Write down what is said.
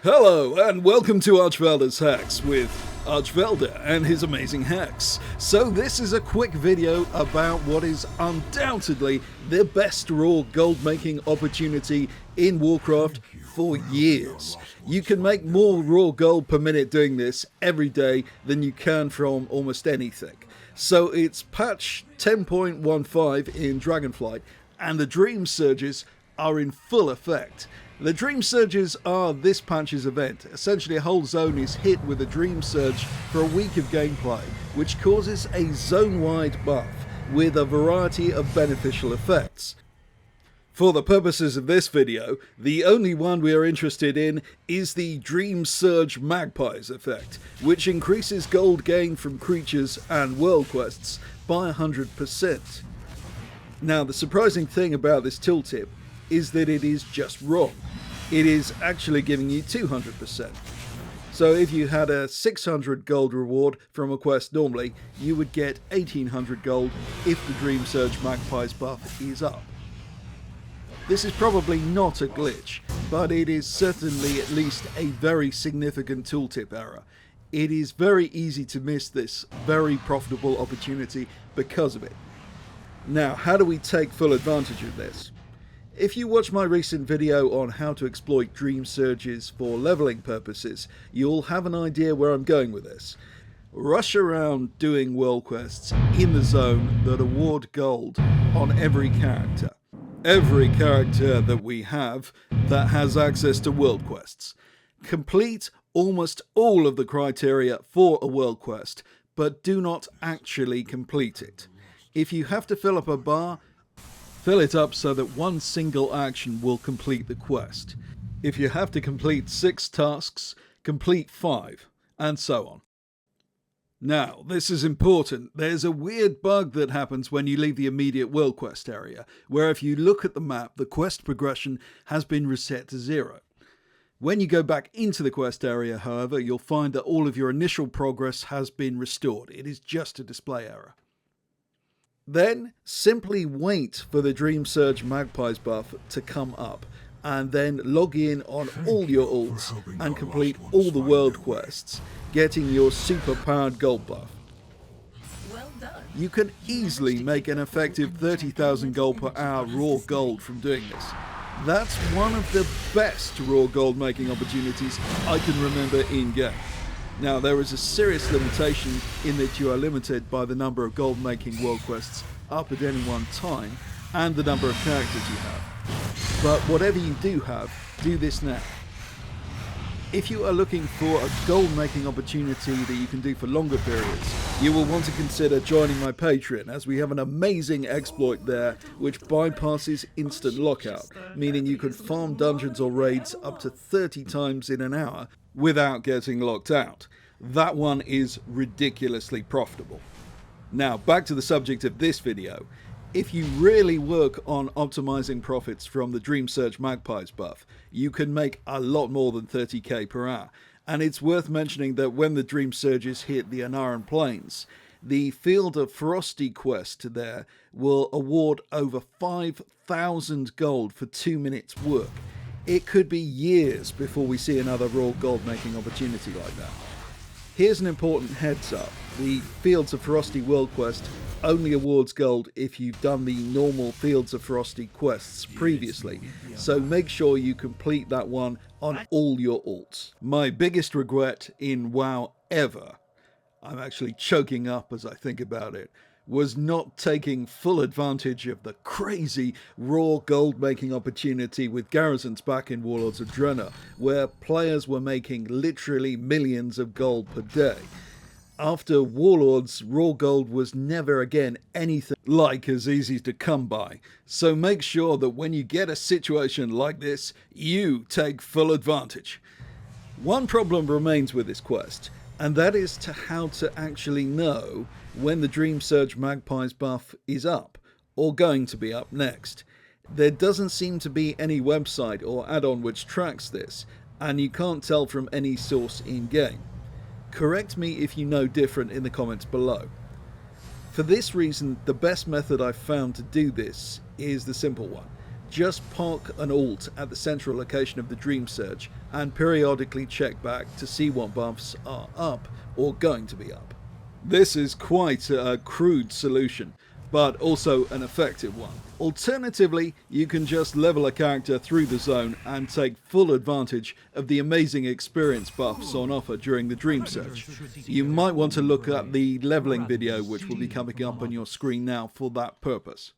Hello and welcome to Archvelder's Hacks with Archvelder and his amazing hacks. So this is a quick video about what is undoubtedly the best raw gold making opportunity in Warcraft for years. You can make more raw gold per minute doing this every day than you can from almost anything. So it's patch 10.15 in Dragonflight and the dream surges are in full effect. The dream surges are this patch's event. Essentially, a whole zone is hit with a dream surge for a week of gameplay, which causes a zone-wide buff with a variety of beneficial effects. For the purposes of this video, the only one we are interested in is the Dream Surge Magpies effect, which increases gold gain from creatures and world quests by 100%. Now, the surprising thing about this tooltip is that it is just wrong. It is actually giving you 200%. So if you had a 600 gold reward from a quest normally, you would get 1800 gold if the Dream Surge Magpies buff is up. This is probably not a glitch, but it is certainly at least a very significant tooltip error. It is very easy to miss this very profitable opportunity because of it. Now, how do we take full advantage of this? If you watch my recent video on how to exploit dream surges for leveling purposes, you'll have an idea where I'm going with this. Rush around doing world quests in the zone that award gold on every character. Every character that we have that has access to world quests. Complete almost all of the criteria for a world quest, but do not actually complete it. If you have to fill up a bar, fill it up so that one single action will complete the quest. If you have to complete 6 tasks, complete 5, and so on. Now, this is important. There's a weird bug that happens when you leave the immediate world quest area, where if you look at the map, the quest progression has been reset to 0. When you go back into the quest area, however, you'll find that all of your initial progress has been restored. It is just a display error. Then simply wait for the Dream Surge Magpies buff to come up and then log in on all your ults and complete all the world quests, getting your super powered gold buff. Well done. You can easily make an effective 30,000 gold per hour raw gold from doing this. That's one of the best raw gold making opportunities I can remember in game. Now, there is a serious limitation in that you are limited by the number of gold making world quests up at any one time and the number of characters you have. But whatever you do have, do this now. If you are looking for a gold making opportunity that you can do for longer periods, you will want to consider joining my Patreon, as we have an amazing exploit there which bypasses instant lockout, meaning you can farm dungeons or raids up to 30 times in an hour without getting locked out. That one is ridiculously profitable. Now, back to the subject of this video. If you really work on optimizing profits from the Dream Surge Magpies buff, you can make a lot more than 30k per hour. And it's worth mentioning that when the Dream Surges hit the Anaran Plains, the Field of Frosty quest there will award over 5,000 gold for 2 minutes work. It could be years before we see another raw gold making opportunity like that. Here's an important heads up. The Fields of Frosty world quest only awards gold if you've done the normal Fields of Frosty quests previously, so make sure you complete that one on all your ults. My biggest regret in WoW ever, I'm actually choking up as I think about it, was not taking full advantage of the crazy raw gold making opportunity with garrisons back in Warlords of Draenor, where players were making literally millions of gold per day. After Warlords, raw gold was never again anything like as easy to come by, so make sure that when you get a situation like this, you take full advantage. One problem remains with this quest, and that is to how to actually know when the Dream Surge Magpies buff is up, or going to be up next. There doesn't seem to be any website or add-on which tracks this, and you can't tell from any source in-game. Correct me if you know different in the comments below. For this reason, the best method I've found to do this is the simple one. Just park an alt at the central location of the dream surge and periodically check back to see what buffs are up or going to be up. This is quite a crude solution, but also an effective one. Alternatively, you can just level a character through the zone and take full advantage of the amazing experience buffs on offer during the dream surge. You might want to look at the leveling video which will be coming up on your screen now for that purpose.